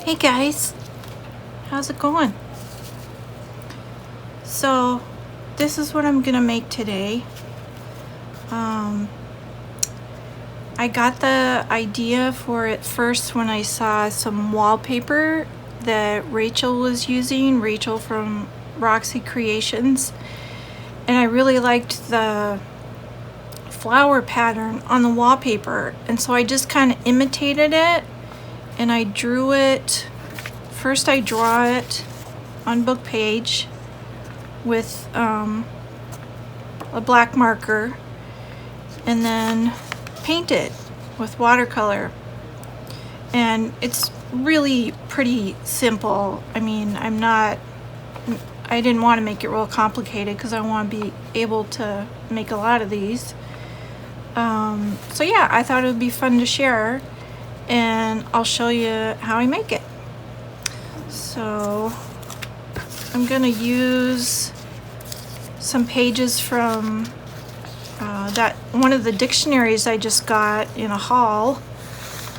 Hey guys, how's it going? So this is what I'm gonna make today. I got the idea for it first when I saw some wallpaper that Rachel was using, Rachel from Roxy Creations, and I really liked the flower pattern on the wallpaper, and so I just kind of imitated it and I drew it. First I draw it on book page with a black marker and then paint it with watercolor, and it's really pretty simple. I mean, I didn't want to make it real complicated because I want to be able to make a lot of these. So yeah, I thought it would be fun to share, and I'll show you how I make it. So I'm gonna use some pages from that one of the dictionaries I just got in a haul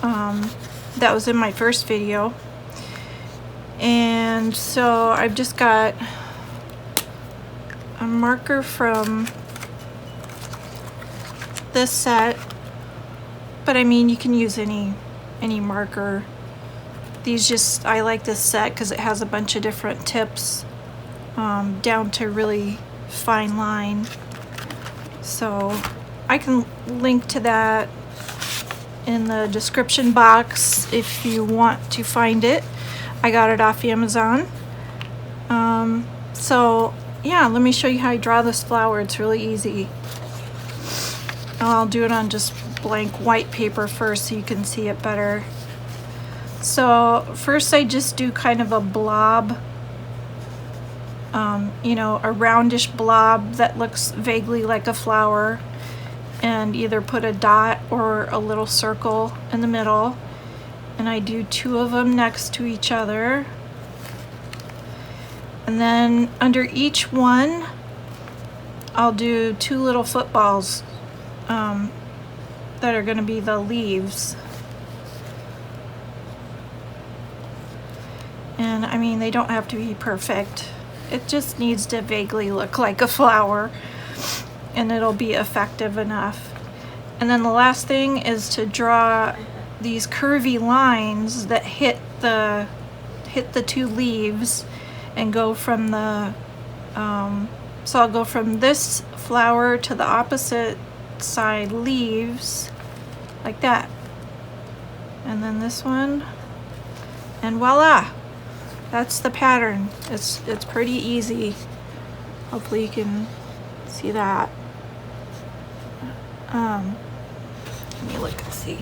that was in my first video. And so I've just got a marker from this set, but I mean, you can use any marker. I like this set because it has a bunch of different tips down to really fine line. So I can link to that in the description box if you want to find it. I got it off Amazon. So yeah, let me show you how I draw this flower. It's really easy. I'll do it on just blank white paper first so you can see it better. So first I just do kind of a blob, a roundish blob that looks vaguely like a flower, and either put a dot or a little circle in the middle. And I do two of them next to each other. And then under each one, I'll do two little footballs that are going to be the leaves. And I mean, they don't have to be perfect. It just needs to vaguely look like a flower, and it'll be effective enough. And then the last thing is to draw these curvy lines that hit the two leaves and go from the so I'll go from this flower to the opposite side leaves like that, and then this one, and voila, that's the pattern. It's pretty easy. Hopefully you can see that. Let me look and see.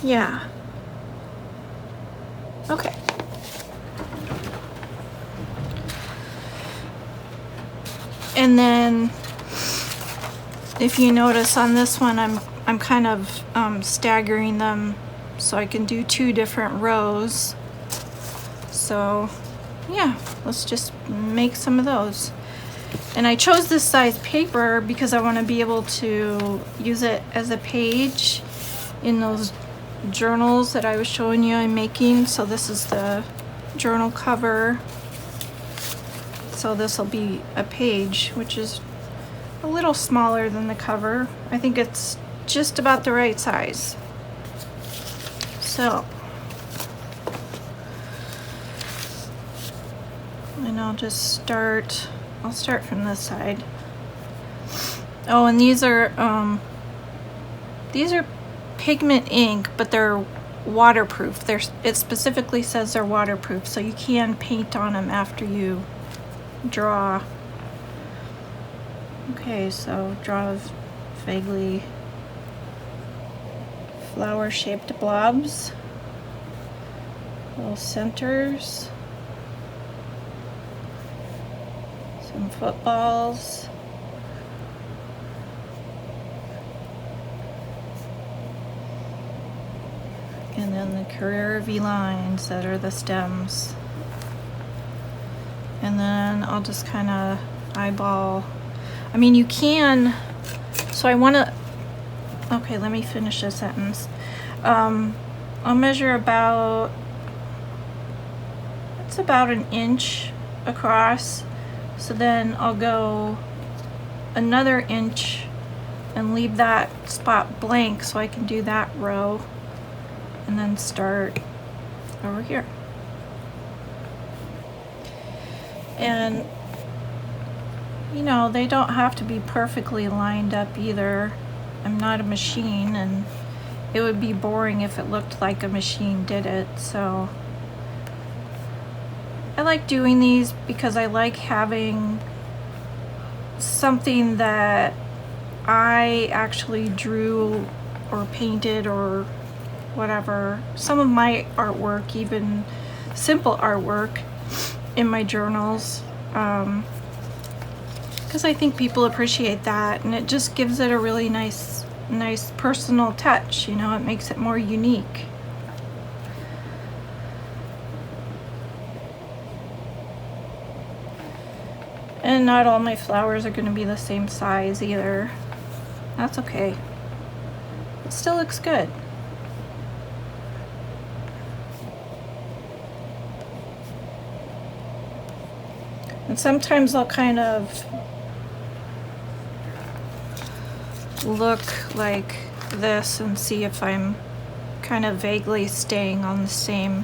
Yeah. Okay. And then if you notice on this one, I'm kind of staggering them so I can do two different rows. So yeah, let's just make some of those. And I chose this size paper because I want to be able to use it as a page in those journals that I was showing you I'm making. So this is the journal cover. So this will be a page, which is a little smaller than the cover. I think it's just about the right size. So, and I'll start from this side. Oh, and these are pigment ink, but they're waterproof. It specifically says they're waterproof, so you can paint on them after you draw. Okay, so draw vaguely flower-shaped blobs, little centers, some footballs, and then the curvy lines that are the stems. And then I'll just kind of eyeball. I mean, you can, so I want to, okay, let me finish a sentence. I'll measure about, it's about an inch across. So then I'll go another inch and leave that spot blank so I can do that row and then start over here. And you know, they don't have to be perfectly lined up either. I'm not a machine, and it would be boring if it looked like a machine did it. So I like doing these because I like having something that I actually drew or painted or whatever. Some of my artwork, even simple artwork, in my journals, because I think people appreciate that, and it just gives it a really nice personal touch. You know, it makes it more unique. And not all my flowers are going to be the same size either. That's okay. It still looks good. And sometimes I'll kind of look like this and see if I'm kind of vaguely staying on the same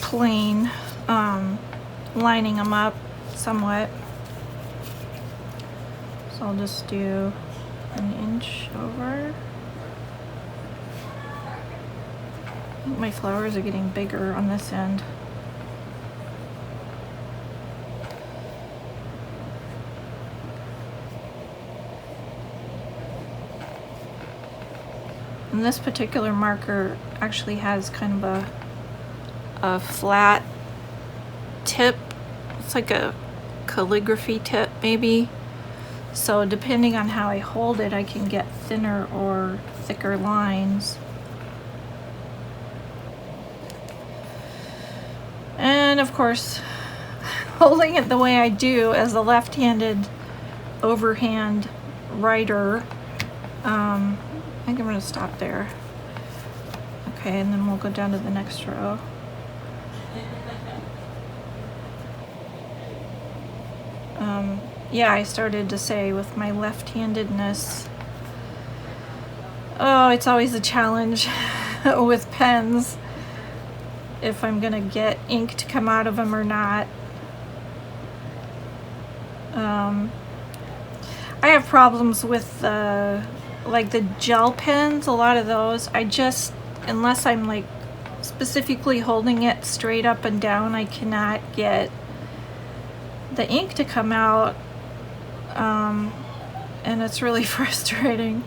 plane, lining them up somewhat. So I'll just do an inch over. I think my flowers are getting bigger on this end. And this particular marker actually has kind of a flat tip. It's like a calligraphy tip maybe. So depending on how I hold it, I can get thinner or thicker lines. And of course, holding it the way I do as a left-handed overhand writer, I think I'm going to stop there. Okay, and then we'll go down to the next row. Yeah, I started to say with my left-handedness, oh, it's always a challenge with pens if I'm going to get ink to come out of them or not. I have problems with like the gel pens, a lot of those. I just, unless I'm like specifically holding it straight up and down, I cannot get the ink to come out, and it's really frustrating.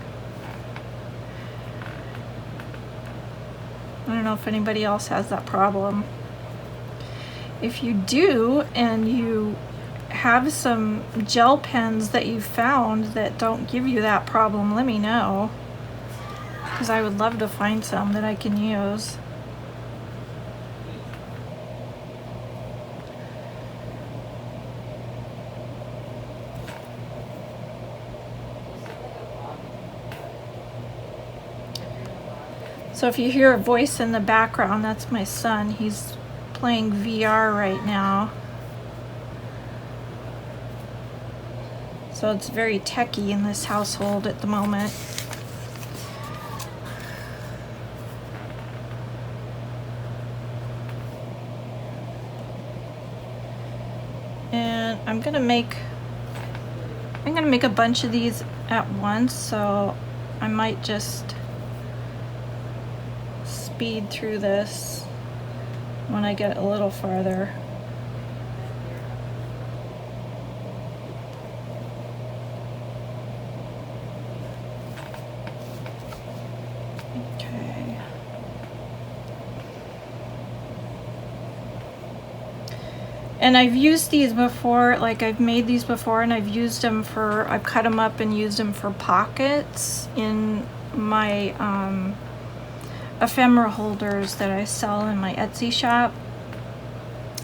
I don't know if anybody else has that problem. If you do, and you have some gel pens that you found that don't give you that problem, let me know, because I would love to find some that I can use. So if you hear a voice in the background, that's my son. He's playing VR right now. So it's very techy in this household at the moment. And I'm gonna make a bunch of these at once, so I might just speed through this when I get a little farther. Okay. And I've used these before, like I've made these before, and I've used them for, I've cut them up and used them for pockets in my ephemera holders that I sell in my Etsy shop.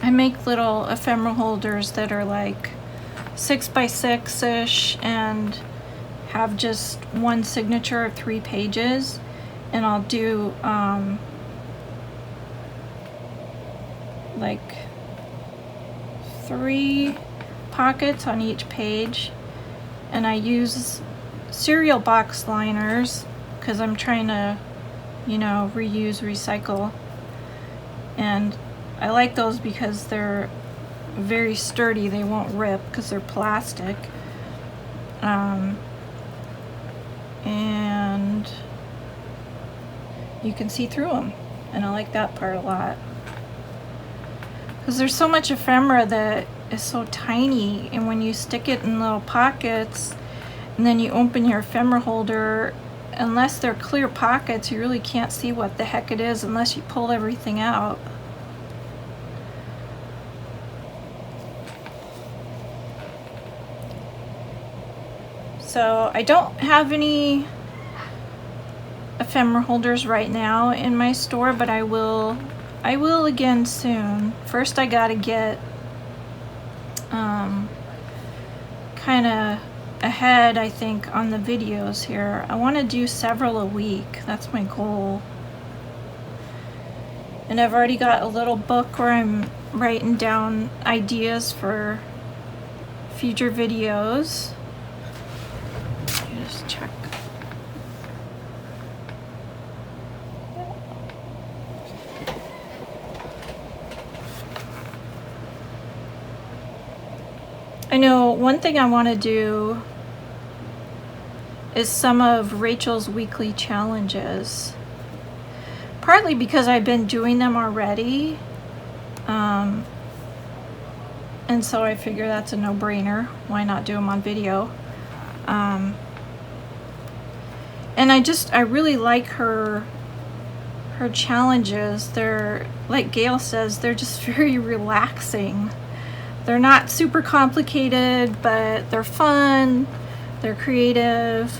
I make little ephemera holders that are like 6 by 6-ish and have just one signature of 3 pages. and I'll do like 3 pockets on each page, and I use cereal box liners because I'm trying to, you know, reuse, recycle, and I like those because they're very sturdy. They won't rip because they're plastic. And you can see through them, and I like that part a lot because there's so much ephemera that is so tiny, and when you stick it in little pockets and then you open your ephemera holder, unless they're clear pockets, you really can't see what the heck it is unless you pull everything out. So I don't have any ephemera holders right now in my store, but I will again soon. First I gotta get kind of ahead, I think, on the videos here. I want to do several a week. That's my goal. And I've already got a little book where I'm writing down ideas for future videos. Let me just check. I know one thing I want to do is some of Rachel's weekly challenges. Partly because I've been doing them already. And so I figure that's a no-brainer. Why not do them on video? And I really like her challenges. They're, like Gail says, they're just very relaxing. They're not super complicated, but they're fun, they're creative.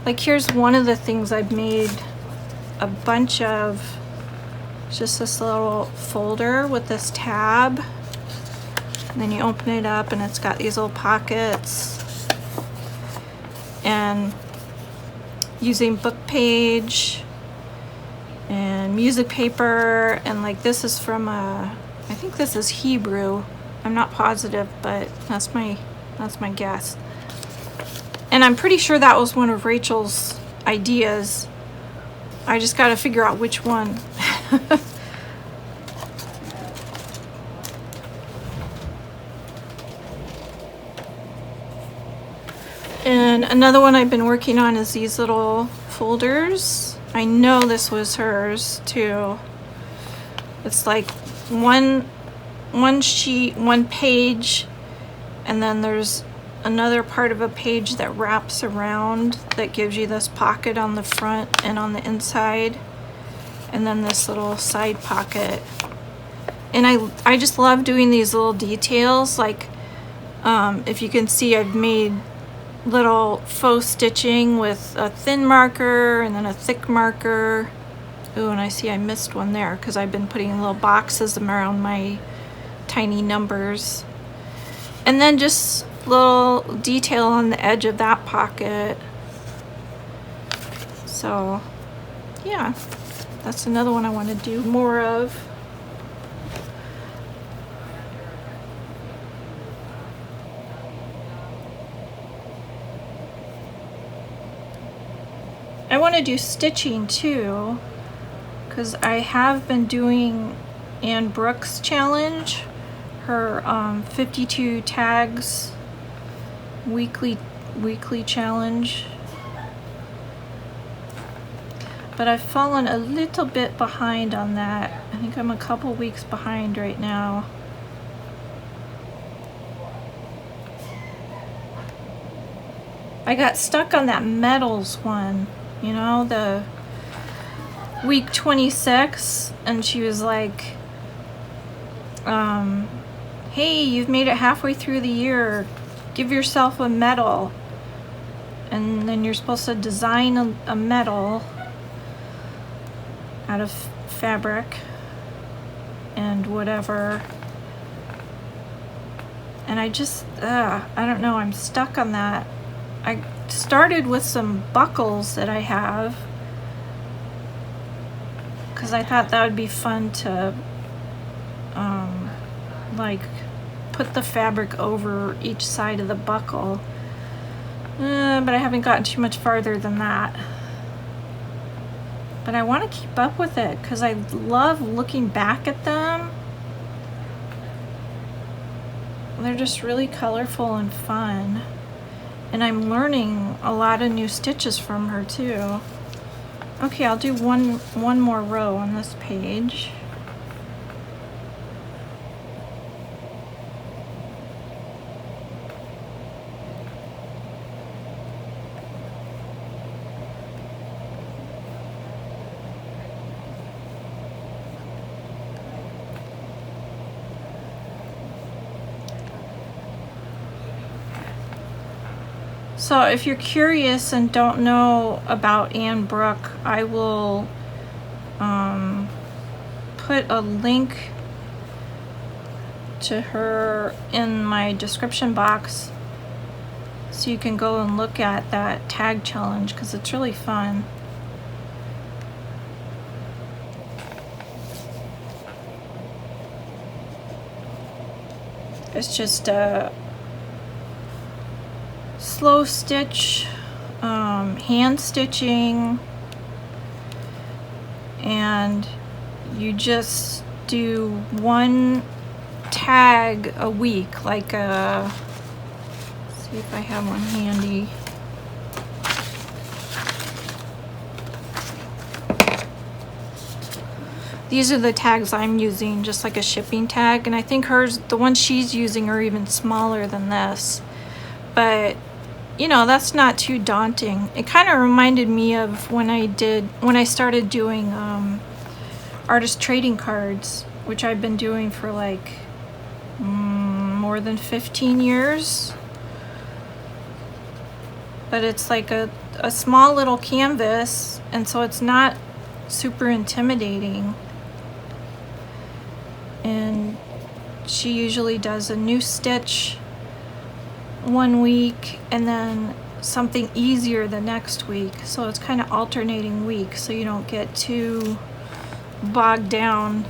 Like here's one of the things I've made a bunch of. It's just this little folder with this tab. And then you open it up and it's got these little pockets. And using book page and music paper, and like this is from I think this is Hebrew. I'm not positive, but that's my guess. And I'm pretty sure that was one of Rachel's ideas. I just got to figure out which one. And another one I've been working on is these little folders. I know this was hers too. It's like one sheet, one page, and then there's another part of a page that wraps around that gives you this pocket on the front and on the inside, and then this little side pocket. And I just love doing these little details. Like if you can see, I've made little faux stitching with a thin marker and then a thick marker. Ooh, and I see I missed one there because I've been putting little boxes around my tiny numbers. And then just little detail on the edge of that pocket. So yeah, that's another one I want to do more of. I want to do stitching too, because I have been doing Ann Brooks' challenge, her 52 tags weekly challenge. But I've fallen a little bit behind on that. I think I'm a couple weeks behind right now. I got stuck on that metals one, you know, the week 26, and she was like, hey, you've made it halfway through the year, give yourself a medal. And then you're supposed to design a medal out of fabric and whatever. And I just, I don't know, I'm stuck on that. I started with some buckles that I have because I thought that would be fun to like put the fabric over each side of the buckle. But I haven't gotten too much farther than that. But I want to keep up with it because I love looking back at them. They're just really colorful and fun. And I'm learning a lot of new stitches from her too. Okay, I'll do one more row on this page. So if you're curious and don't know about Anne Brooke, I will put a link to her in my description box so you can go and look at that tag challenge because it's really fun. It's just a slow stitch, hand stitching, and you just do one tag a week, like a, let's see if I have one handy. These are the tags I'm using, just like a shipping tag, and I think hers, the ones she's using, are even smaller than this. But you know, that's not too daunting. It kind of reminded me of when I started doing artist trading cards, which I've been doing for like more than 15 years. But it's like a small little canvas, and so it's not super intimidating. And she usually does a new stitch one week and then something easier the next week, so it's kind of alternating weeks so you don't get too bogged down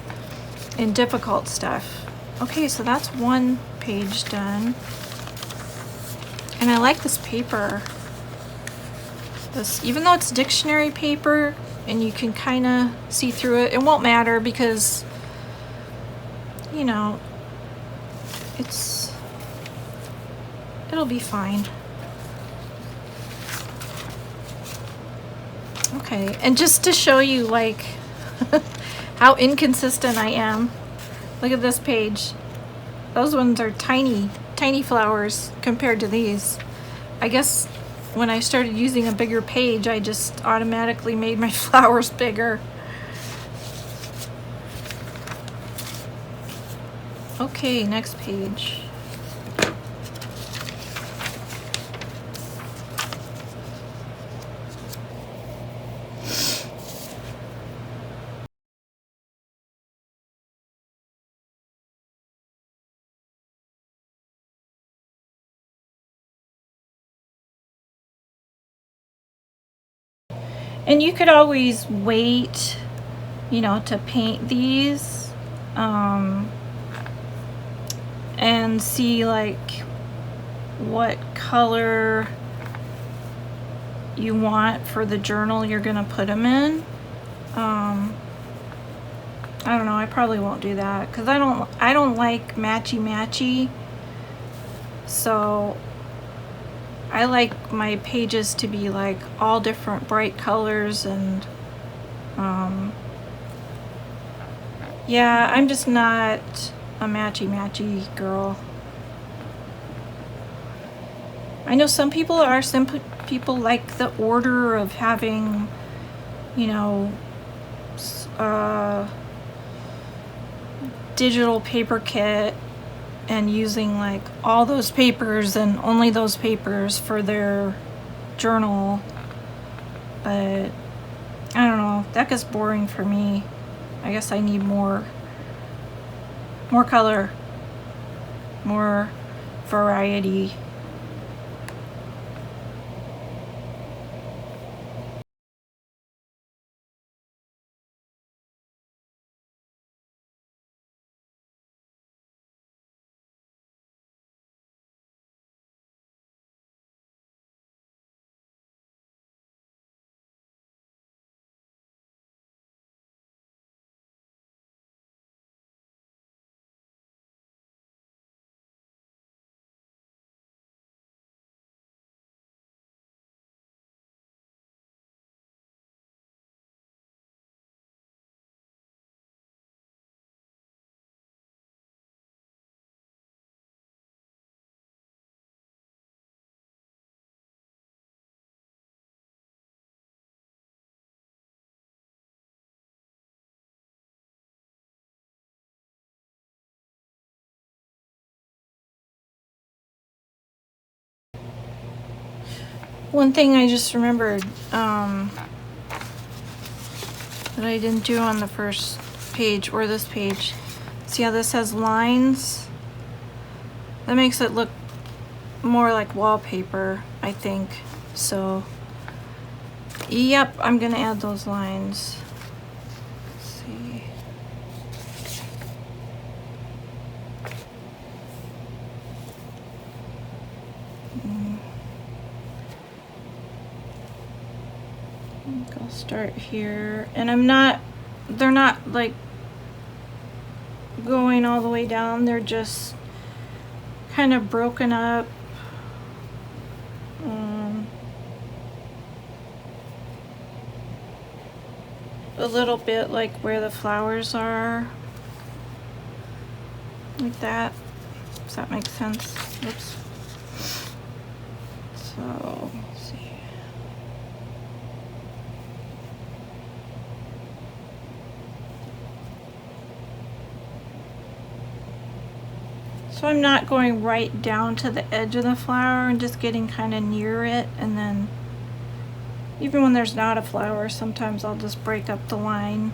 in difficult stuff. Okay, so that's one page done, and I like this paper. This, even though it's dictionary paper and you can kind of see through it, it won't matter because, you know, it'll be fine. Okay, and just to show you like how inconsistent I am, look at this page. Those ones are tiny, tiny flowers compared to these. I guess when I started using a bigger page, I just automatically made my flowers bigger. Okay, next page. And you could always wait, you know, to paint these and see like what color you want for the journal you're gonna put them in. I don't know, I probably won't do that because I don't like matchy. So I like my pages to be like all different bright colors, and yeah, I'm just not a matchy girl. I know some people are, some people like the order of having, you know, digital paper kit and using like all those papers and only those papers for their journal. But I don't know, that gets boring for me. I guess I need more color, more variety. One thing I just remembered that I didn't do on the first page or this page. See how this has lines? That makes it look more like wallpaper, I think. So, yep, I'm gonna add those lines. Let's see. I think I'll start here, and they're not like going all the way down, they're just kind of broken up. A little bit like where the flowers are, like that. Does that make sense? Oops. So, let's see. So I'm not going right down to the edge of the flower and just getting kind of near it, and then even when there's not a flower, sometimes I'll just break up the line.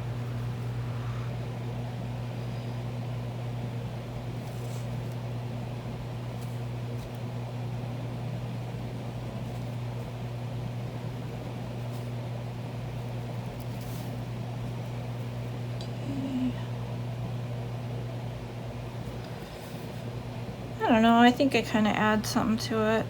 Okay. I don't know, I think I kind of add something to it.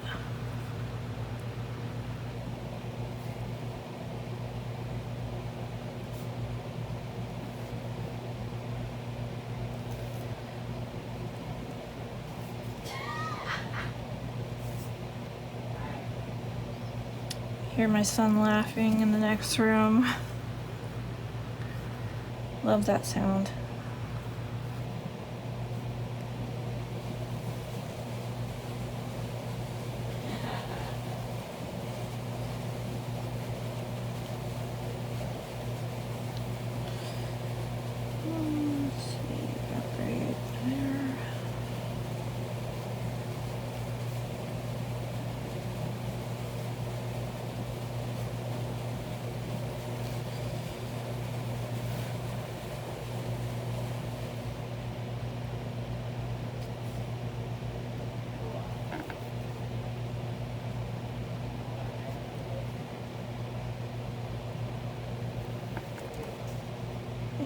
Hear my son laughing in the next room. Love that sound. Let's see, right there.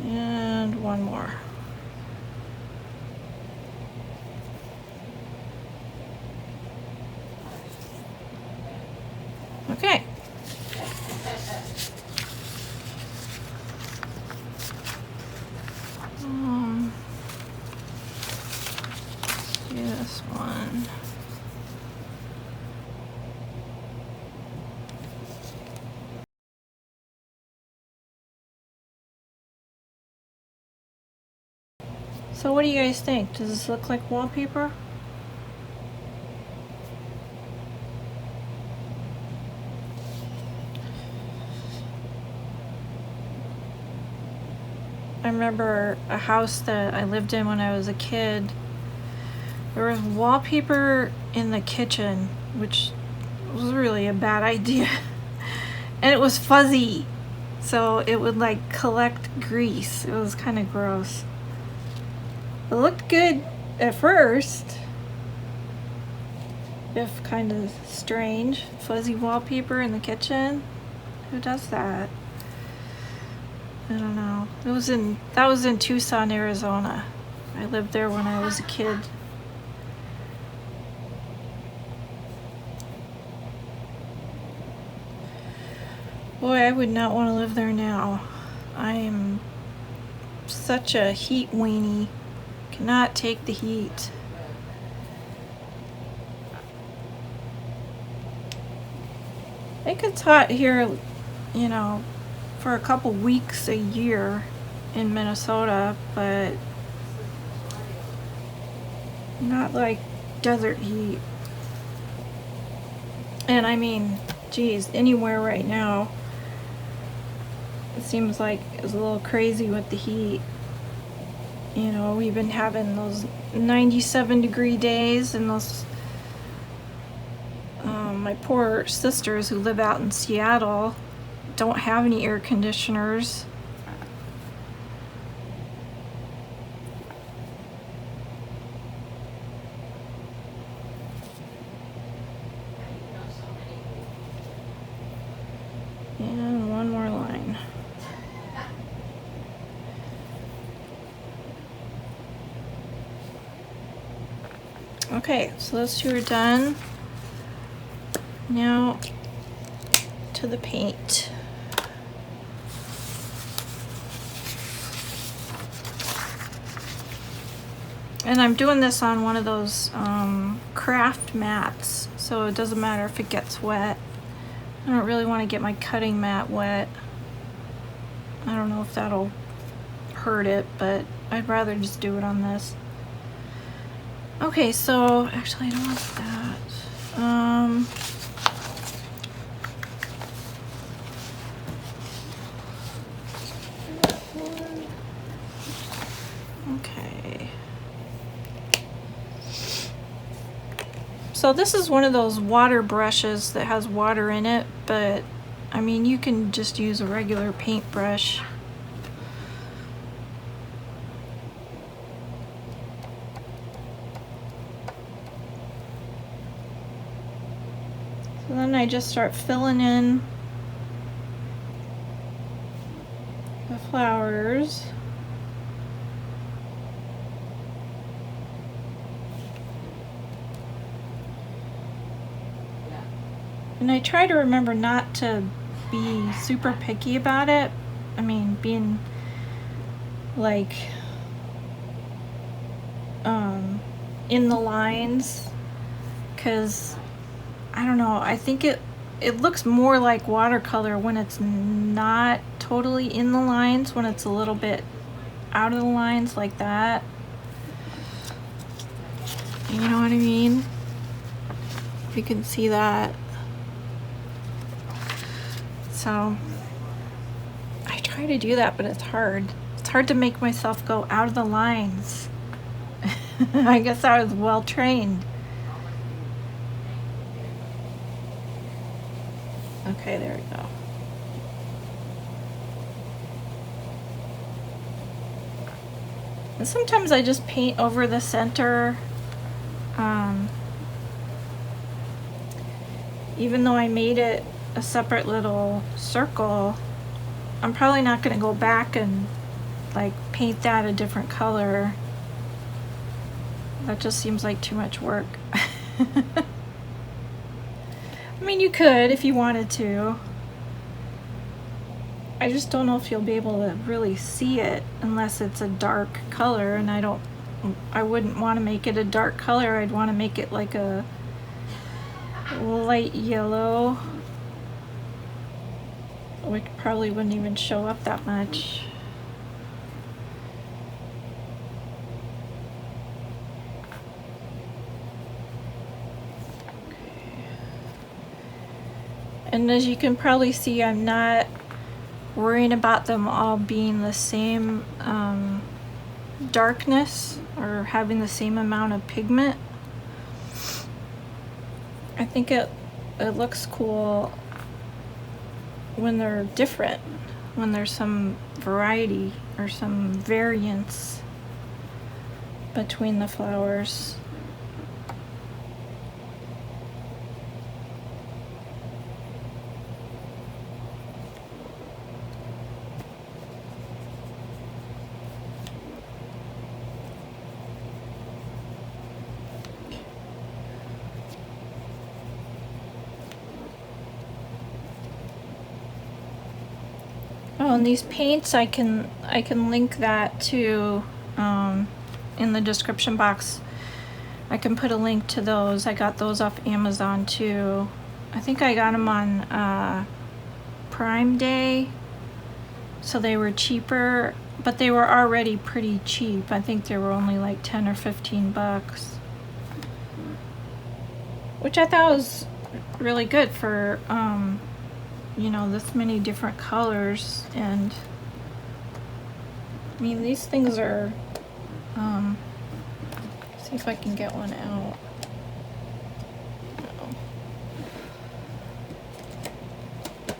And one more. Okay. Do this one. So what do you guys think? Does this look like wallpaper? I remember a house that I lived in when I was a kid. There was wallpaper in the kitchen, which was really a bad idea. And it was fuzzy, so it would like collect grease. It was kind of gross. It looked good at first, if kind of strange. Fuzzy wallpaper in the kitchen. Who does that? I don't know. That was in Tucson, Arizona. I lived there when I was a kid. Boy, I would not want to live there now. I am such a heat weenie. Cannot take the heat. It gets hot here, you know, for a couple weeks a year in Minnesota, but not like desert heat. And I mean, geez, anywhere right now, it seems like it's a little crazy with the heat. You know, we've been having those 97-degree days and those my poor sisters who live out in Seattle don't have any air conditioners. And one more line. Okay, so those two are done. Now to the paint. And I'm doing this on one of those craft mats, so it doesn't matter if it gets wet. I don't really want to get my cutting mat wet. I don't know if that'll hurt it, but I'd rather just do it on this. Okay, so actually I don't want that. Okay. So this is one of those water brushes that has water in it, but I mean, you can just use a regular paintbrush. So then I just start filling in the flowers. And I try to remember not to be super picky about it. I mean, being like in the lines, because I don't know, I think it looks more like watercolor when it's not totally in the lines, when it's a little bit out of the lines like that. You know what I mean? You can see that. So I try to do that, but it's hard. It's hard to make myself go out of the lines. I guess I was well trained. Okay, there we go. And sometimes I just paint over the center. Even though I made it a separate little circle, I'm probably not going to go back and like paint that a different color. That just seems like too much work. I mean, you could if you wanted to. I just don't know if you'll be able to really see it unless it's a dark color, and I wouldn't want to make it a dark color. I'd want to make it like a light yellow, which probably wouldn't even show up that much. And as you can probably see, I'm not worrying about them all being the same darkness or having the same amount of pigment. I think it looks cool when they're different, when there's some variety or some variance between the flowers. Oh, and these paints, I can link that to in the description box. I can put a link to those. I got those off Amazon too. I think I got them on Prime Day, so they were cheaper, but they were already pretty cheap. I think they were only like 10 or 15 bucks, which I thought was really good for you know, this many different colors. And I mean, these things are see if I can get one out. No.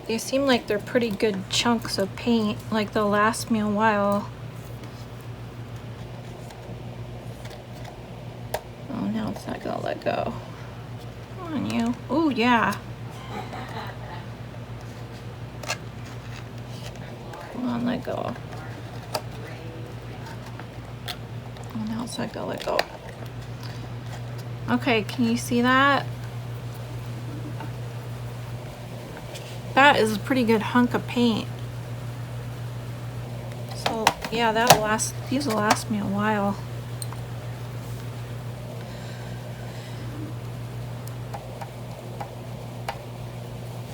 They seem like they're pretty good chunks of paint, like they'll last me a while. Oh, now it's not gonna let go. Come on, you. Oh, yeah. Come on, let go. Oh, now it's not gonna let go. Okay, can you see that? That is a pretty good hunk of paint. So yeah, that'll last, these will last me a while.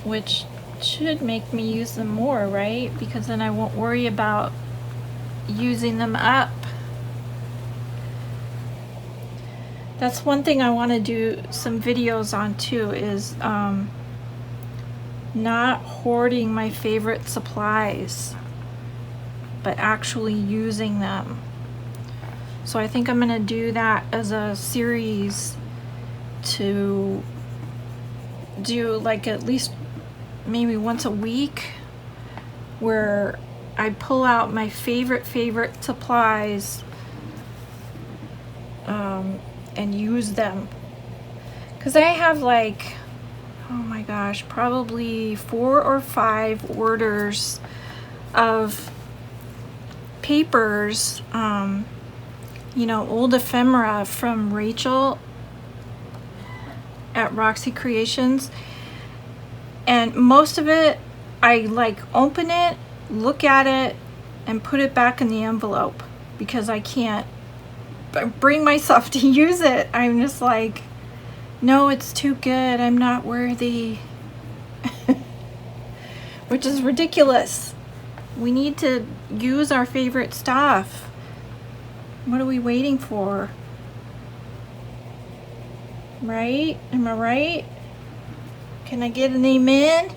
Which should make me use them more, right? Because then I won't worry about using them up. That's one thing I want to do some videos on too, is not hoarding my favorite supplies, but actually using them. So I think I'm gonna do that as a series, to do like at least maybe once a week, where I pull out my favorite supplies and use them. Because I have like, oh my gosh, probably 4 or 5 orders of papers, you know, old ephemera from Rachel at Roxy Creations. And most of it, I like open it, look at it, and put it back in the envelope, because I can't bring myself to use it. I'm just like, no, it's too good, I'm not worthy. Which is ridiculous. We need to use our favorite stuff. What are we waiting for? Right? Am I right? Can I get an amen?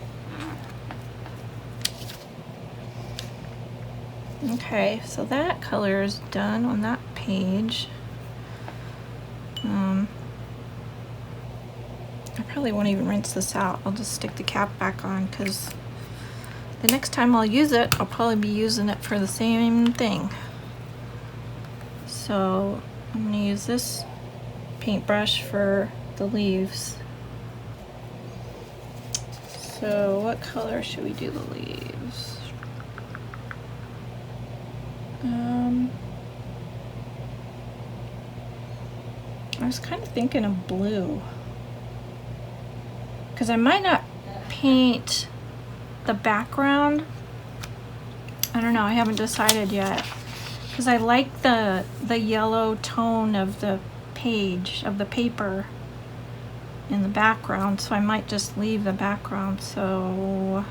Okay, so that color is done on that page. I probably won't even rinse this out. I'll just stick the cap back on, because the next time I'll use it, I'll probably be using it for the same thing. So I'm gonna use this paintbrush for the leaves. So what color should we do the leaves? I was kind of thinking of blue, because I might not paint the background. I don't know, I haven't decided yet, because I like the yellow tone of the page, of the paper in the background, so I might just leave the background. So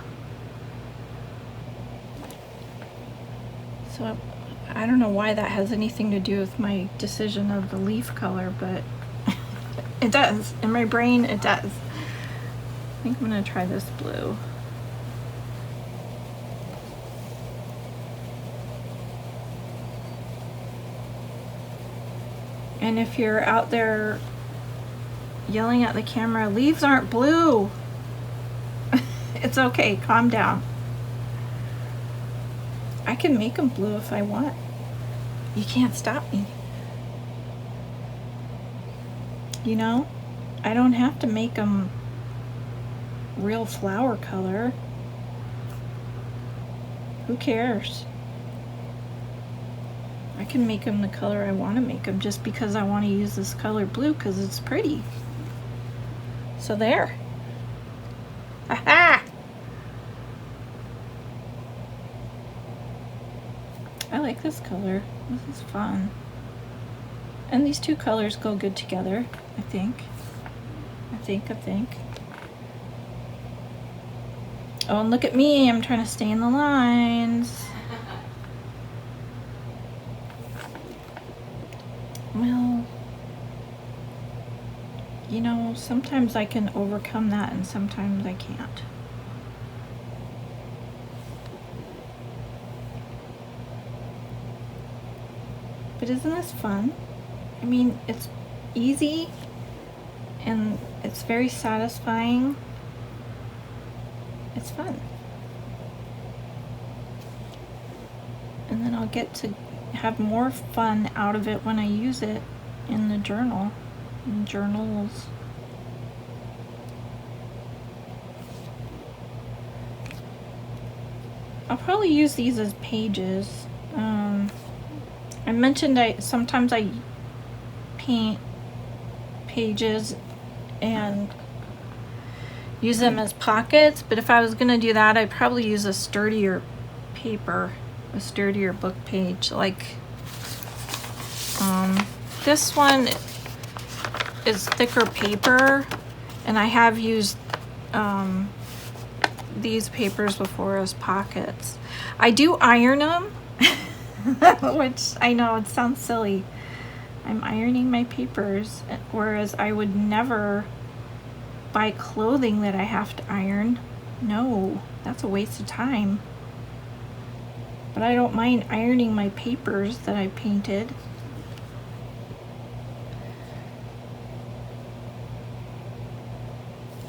I don't know why that has anything to do with my decision of the leaf color, but it does. In my brain, it does. I think I'm gonna try this blue. And if you're out there yelling at the camera, leaves aren't blue. It's okay, calm down. I can make them blue if I want. You can't stop me. You know, I don't have to make them real flower color. Who cares? I can make them the color I want to make them, just because I want to use this color blue, because it's pretty. So there. Aha! I like this color. This is fun. And these two colors go good together, I think. I think. Oh, and look at me, I'm trying to stay in the lines. Well, you know, sometimes I can overcome that and sometimes I can't. But isn't this fun? I mean, it's easy and it's very satisfying. It's fun. and then I'll get to have more fun out of it when I use it in the journal, in journals. I'll probably use these as pages. I mentioned sometimes I paint pages and use them as pockets, but if I was gonna do that, I'd probably use a sturdier paper, a sturdier book page. Like this one is thicker paper, and I have used these papers before as pockets. I do iron them, which I know it sounds silly. I'm ironing my papers, whereas I would never buy clothing that I have to iron. No, that's a waste of time. But I don't mind ironing my papers that I painted.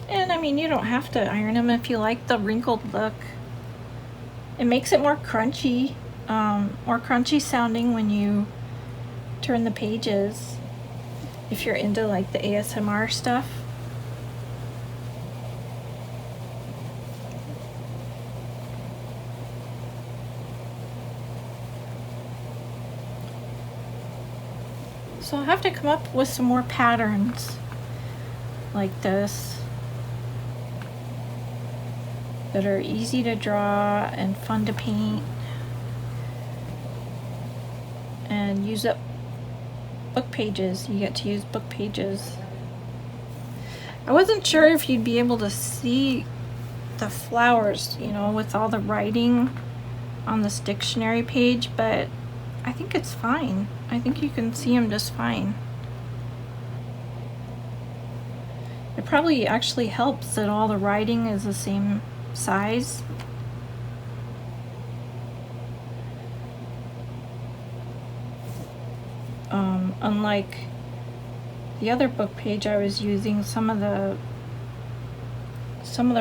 And I mean, you don't have to iron them if you like the wrinkled look. It makes it more crunchy sounding when you turn the pages, if you're into like the ASMR stuff. So I'll have to come up with some more patterns like this that are easy to draw and fun to paint, and use up book pages. You get to use book pages. I wasn't sure if you'd be able to see the flowers, you know, with all the writing on this dictionary page, but I think it's fine. I think you can see them just fine. It probably actually helps that all the writing is the same size. Unlike the other book page I was using, some of the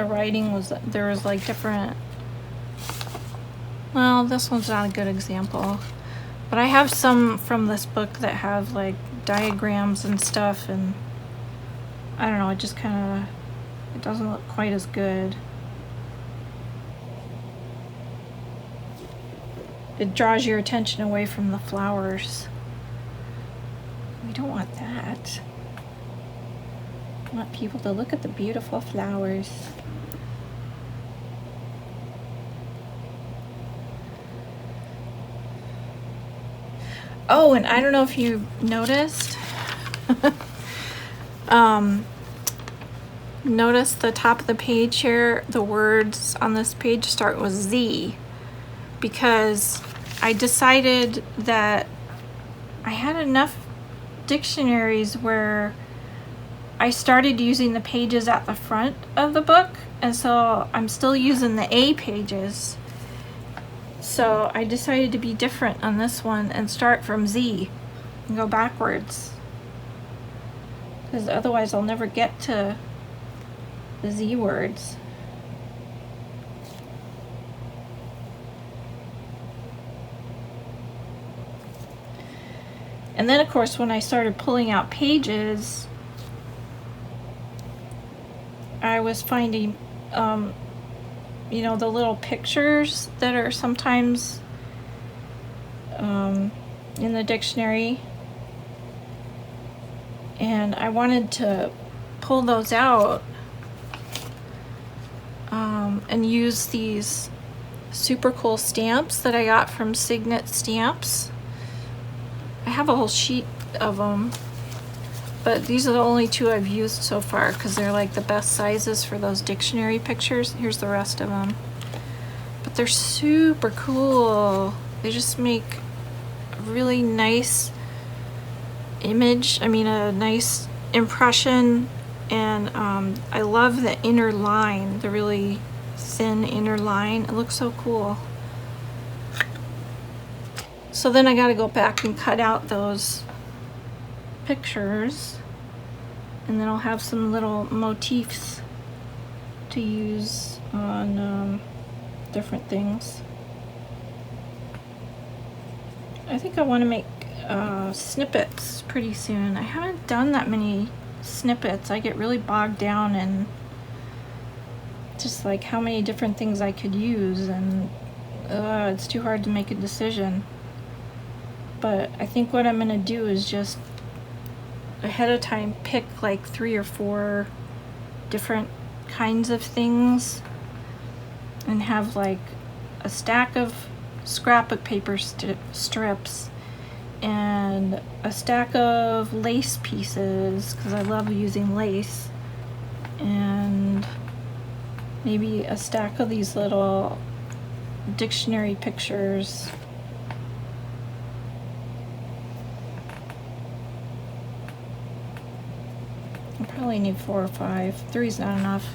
writing was, there was like different, well, this one's not a good example, but I have some from this book that have like diagrams and stuff, and I don't know, it just kind of, it doesn't look quite as good. It draws your attention away from the flowers. We don't want that. We want people to look at the beautiful flowers. Oh, and I don't know if you noticed, notice the top of the page here, the words on this page start with Z, because I decided that I had enough dictionaries where I started using the pages at the front of the book, and so I'm still using the A pages. So I decided to be different on this one and start from Z and go backwards, because otherwise I'll never get to the Z words. And then of course when I started pulling out pages, I was finding you know, the little pictures that are sometimes in the dictionary, and I wanted to pull those out and use these super cool stamps that I got from Signet stamps. I have a whole sheet of them, but these are the only two I've used so far because they're like the best sizes for those dictionary pictures. Here's the rest of them. But they're super cool. They just make a really nice image, I mean a nice impression, and I love the inner line, the really thin inner line. It looks so cool. So then I gotta go back and cut out those pictures, and then I'll have some little motifs to use on different things. I think I want to make snippets pretty soon. I haven't done that many snippets. I get really bogged down in just like how many different things I could use, and it's too hard to make a decision. But I think what I'm gonna do is just ahead of time pick like 3 or 4 different kinds of things and have like a stack of scrapbook paper strips and a stack of lace pieces, because I love using lace, and maybe a stack of these little dictionary pictures. I probably need 4 or 5. 3's not enough.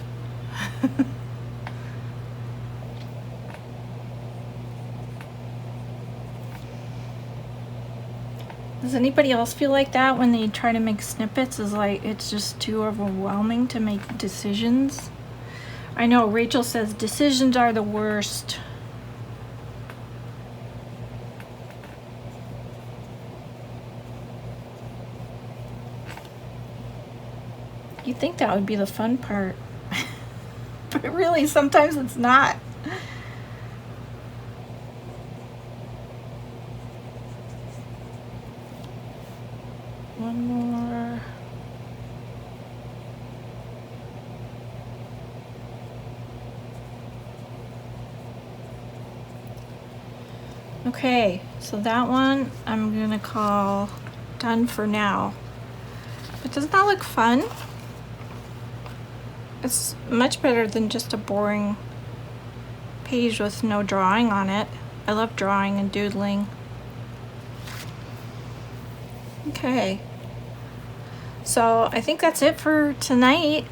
Does anybody else feel like that when they try to make snippets? Is like it's just too overwhelming to make decisions? I know Rachel says decisions are the worst. You'd think that would be the fun part. But really, sometimes it's not. One more. Okay, so that one I'm gonna call done for now. But doesn't that look fun? It's much better than just a boring page with no drawing on it. I love drawing and doodling. Okay, so I think that's it for tonight.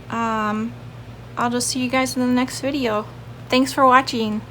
I'll just see you guys in the next video. Thanks for watching.